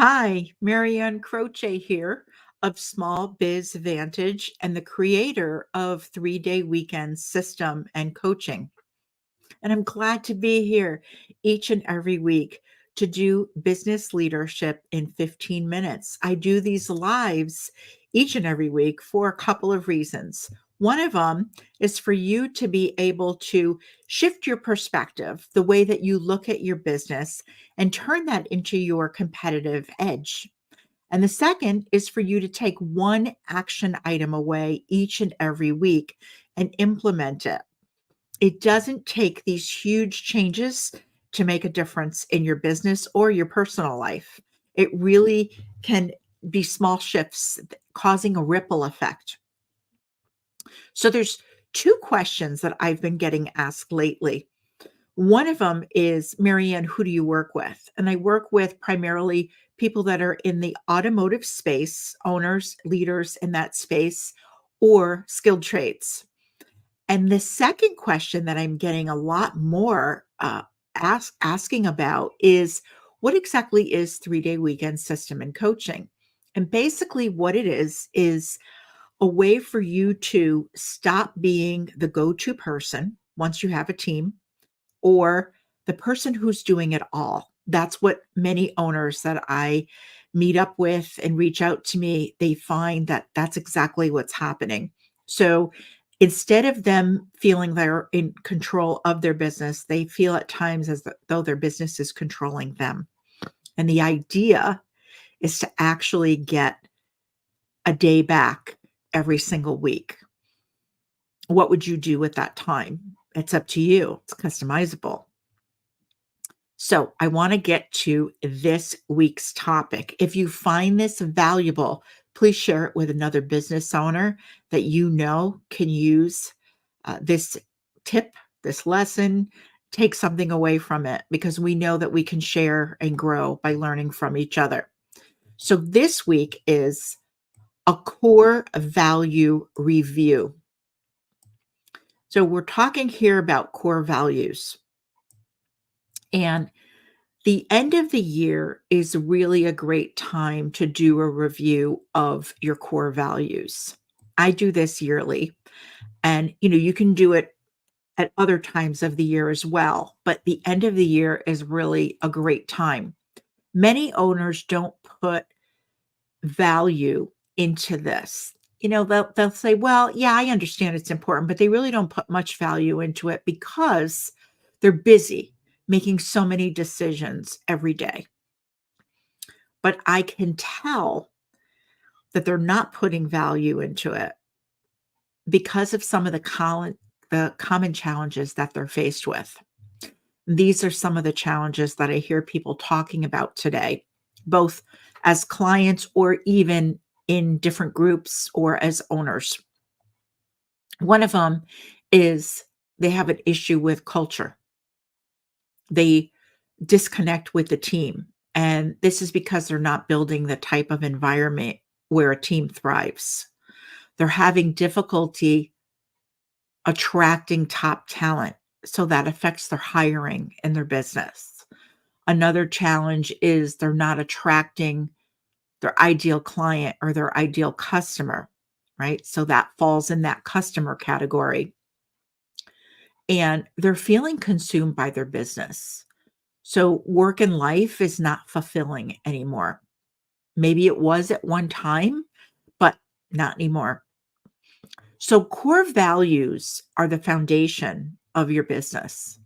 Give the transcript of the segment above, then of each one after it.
Hi, Marianne Croce here of Small Biz Vantage and the creator of 3 Day Weekend System and Coaching. And I'm glad to be here each and every week to do business leadership in 15 minutes. I do these lives each and every week for a couple of reasons. One of them is for you to be able to shift your perspective, the way that you look at your business, and turn that into your competitive edge. And the second is for you to take one action item away each and every week and implement it. It doesn't take these huge changes to make a difference in your business or your personal life. It really can be small shifts causing a ripple effect. So there's two questions that I've been getting asked lately. One of them is, Marianne, who do you work with? And I work with primarily people that are in the automotive space, owners, leaders in that space, or skilled trades. And the second question that I'm getting a lot more asking about is, what exactly is 3 Day Weekend System and Coaching? And basically, what it is a way for you to stop being the go to person once you have a team or the person who's doing it all. That's what many owners that I meet up with and reach out to me, they find that that's exactly what's happening. So instead of them feeling they're in control of their business, they feel at times as though their business is controlling them. And the idea is to actually get a day back every single week. What would you do with that time? It's up to you. It's customizable. So, I want to get to this week's topic. If you find this valuable, please share it with another business owner that you know can use this tip, this lesson. Take something away from it because we know that we can share and grow by learning from each other. So, this week is a core value review. So, we're talking here about core values. And the end of the year is really a great time to do a review of your core values. I do this yearly, and you can do it at other times of the year as well, but the end of the year is really a great time. Many owners don't put value into this. They'll say, "Well, yeah, I understand it's important," but they really don't put much value into it because they're busy making so many decisions every day. But I can tell that they're not putting value into it because of some of the common challenges that they're faced with. These are some of the challenges that I hear people talking about today, both as clients or even in different groups or as owners. One of them is they have an issue with culture. They disconnect with the team. And this is because they're not building the type of environment where a team thrives. They're having difficulty attracting top talent. So that affects their hiring in their business. Another challenge is they're not attracting their ideal client or their ideal customer, right? So that falls in that customer category. And they're feeling consumed by their business. So work and life is not fulfilling anymore. Maybe it was at one time, but not anymore. So core values are the foundation of your business.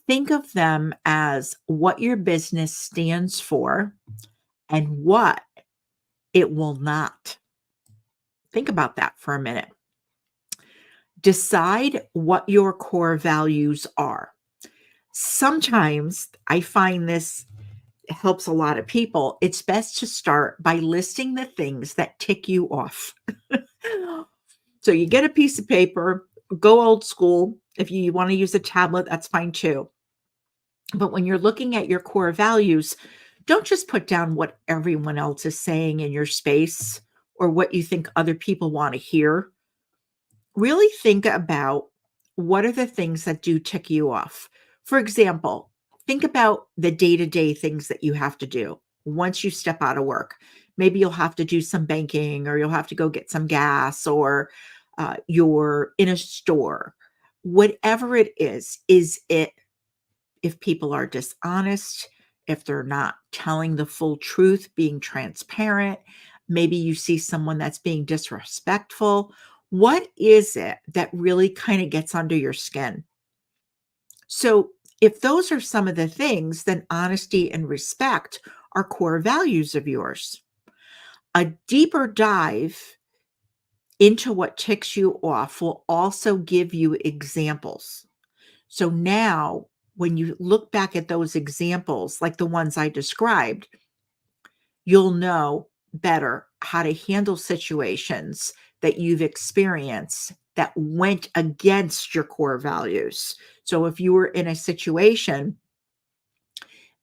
Think of them as what your business stands for and what it will not. Think about that for a minute. Decide what your core values are. Sometimes I find this helps a lot of people. It's best to start by listing the things that tick you off. So you get a piece of paper, go old school. If you want to use a tablet, that's fine too. But when you're looking at your core values, don't just put down what everyone else is saying in your space or what you think other people want to hear. Really think about what are the things that do tick you off. For example, think about the day to day things that you have to do. once you step out of work. Maybe you'll have to do some banking or you'll have to go get some gas or you're in a store. Whatever it is it if people are dishonest, if they're not telling the full truth, being transparent, maybe you see someone that's being disrespectful. What is it that really kind of gets under your skin? So, if those are some of the things, then honesty and respect are core values of yours. A deeper dive into what ticks you off will also give you examples. So now, when you look back at those examples, like the ones I described, you'll know better how to handle situations that you've experienced that went against your core values. So if you were in a situation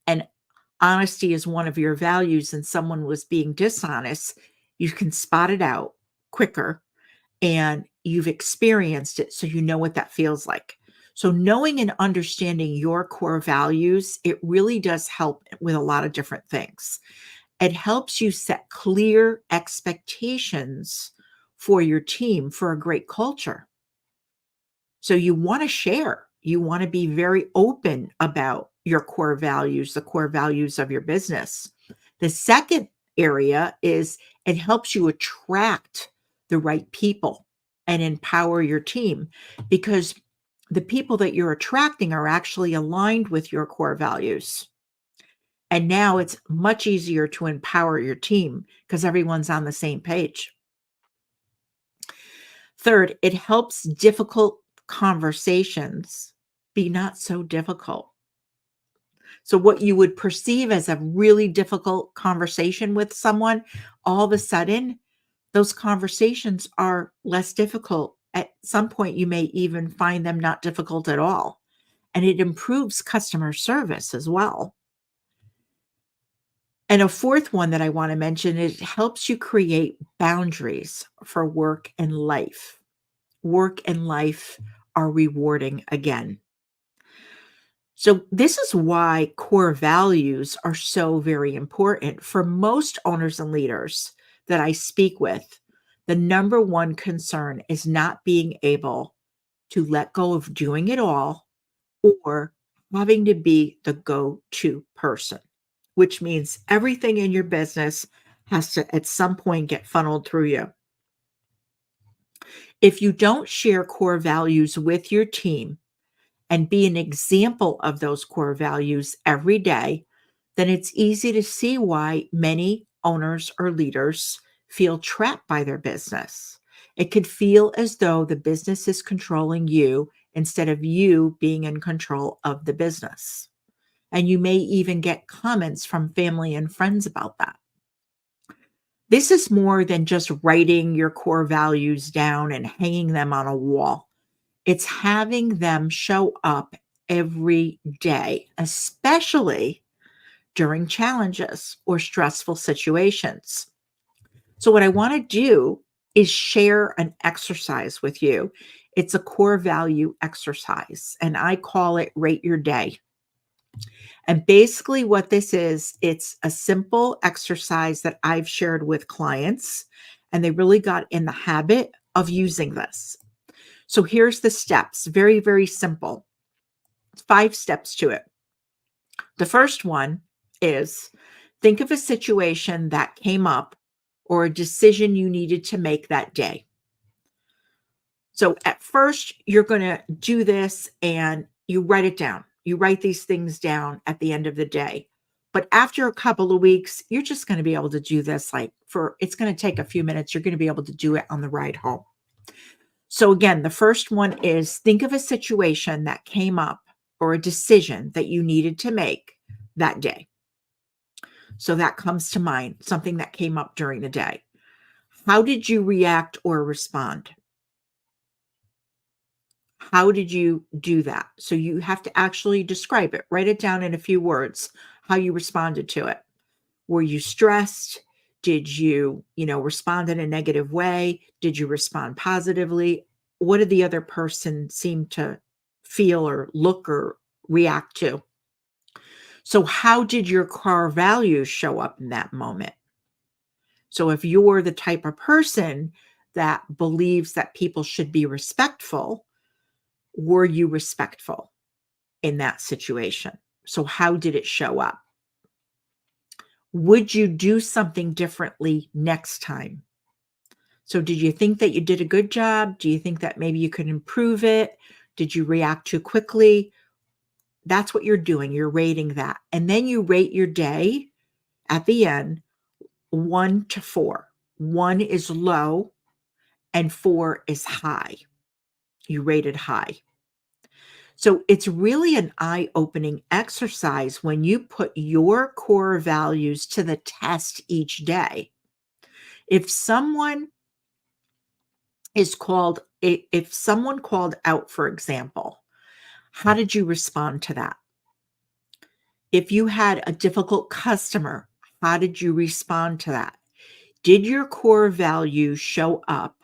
and honesty is one of your values and someone was being dishonest, you can spot it out quicker and you've experienced it so you know what that feels like. So knowing and understanding your core values, it really does help with a lot of different things. It helps you set clear expectations for your team for a great culture. So you want to share, you want to be very open about your core values, the core values of your business. The second area is it helps you attract the right people and empower your team because the people that you're attracting are actually aligned with your core values. And now it's much easier to empower your team because everyone's on the same page. Third, it helps difficult conversations be not so difficult. So, what you would perceive as a really difficult conversation with someone, all of a sudden, those conversations are less difficult. At some point, you may even find them not difficult at all. And it improves customer service as well. And a fourth one that I want to mention is it helps you create boundaries for work and life. Work and life are rewarding again. So, this is why core values are so very important for most owners and leaders that I speak with. The number one concern is not being able to let go of doing it all or having to be the go to person, which means everything in your business has to at some point get funneled through you. If you don't share core values with your team, and be an example of those core values every day, then it's easy to see why many owners or leaders feel trapped by their business. It could feel as though the business is controlling you instead of you being in control of the business. And you may even get comments from family and friends about that. This is more than just writing your core values down and hanging them on a wall. It's having them show up every day, especially during challenges or stressful situations. So, what I want to do is share an exercise with you. It's a core value exercise, and I call it Rate Your Day. And basically, what this is, it's a simple exercise that I've shared with clients, and they really got in the habit of using this. So here's the steps. Very, very simple. 5 steps to it. The first one is think of a situation that came up or a decision you needed to make that day. So at first, you're going to do this and you write it down. You write these things down at the end of the day. But after a couple of weeks, you're just going to be able to do this it's going to take a few minutes. You're going to be able to do it on the ride home. So again, the first one is think of a situation that came up or a decision that you needed to make that day. So that comes to mind, something that came up during the day. How did you react or respond? How did you do that? So you have to actually describe it, write it down in a few words, how you responded to it. Were you stressed? Did you, respond in a negative way? Did you respond positively? What did the other person seem to feel or look or react to? So, how did your core values show up in that moment? So, if you're the type of person that believes that people should be respectful, were you respectful in that situation? So, how did it show up? Would you do something differently next time? So, did you think that you did a good job? Do you think that maybe you could improve it? Did you react too quickly? That's what you're doing. You're rating that. And then you rate your day at the end 1 to 4. 1 is low and 4 is high. You rated high. So it's really an eye opening exercise when you put your core values to the test each day. If someone if someone called out, for example, how did you respond to that? If you had a difficult customer, how did you respond to that? Did your core values show up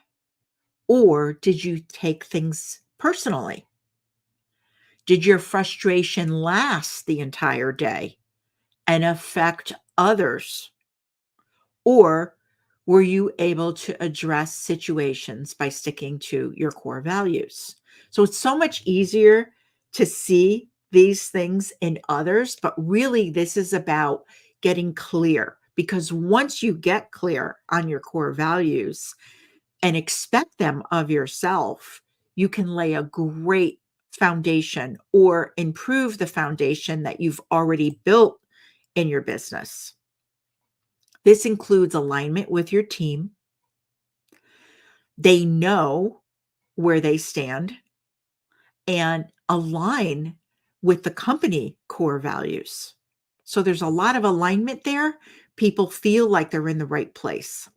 or did you take things personally? Did your frustration last the entire day and affect others? Or were you able to address situations by sticking to your core values? So it's so much easier to see these things in others, but really this is about getting clear because once you get clear on your core values and expect them of yourself, you can lay a great foundation or improve the foundation that you've already built in your business. This includes alignment with your team. They know where they stand and align with the company core values. So there's a lot of alignment there. People feel like they're in the right place.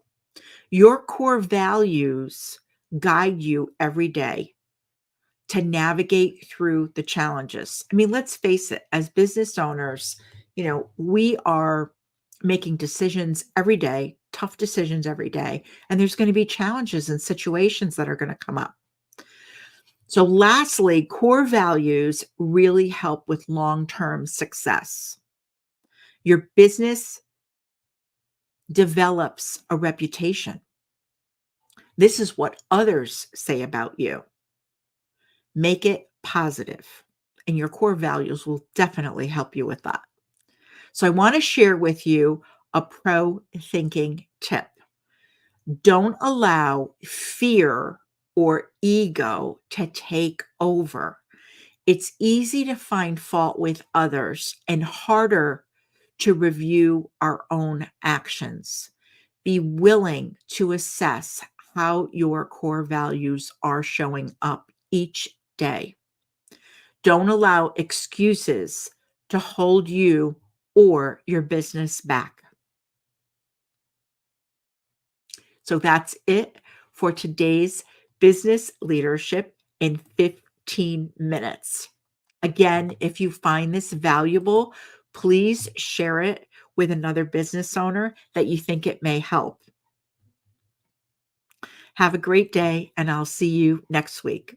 Your core values guide you every day to navigate through the challenges. I mean, let's face it, as business owners, we are making decisions every day, tough decisions every day, and there's going to be challenges and situations that are going to come up. So, lastly, core values really help with long term success. Your business develops a reputation. This is what others say about you. Make it positive, and your core values will definitely help you with that. So, I want to share with you a pro thinking tip. Don't allow fear or ego to take over. It's easy to find fault with others and harder to review our own actions. Be willing to assess how your core values are showing up each day. Don't allow excuses to hold you or your business back. So that's it for today's business leadership in 15 minutes. Again, if you find this valuable, please share it with another business owner that you think it may help. Have a great day, and I'll see you next week.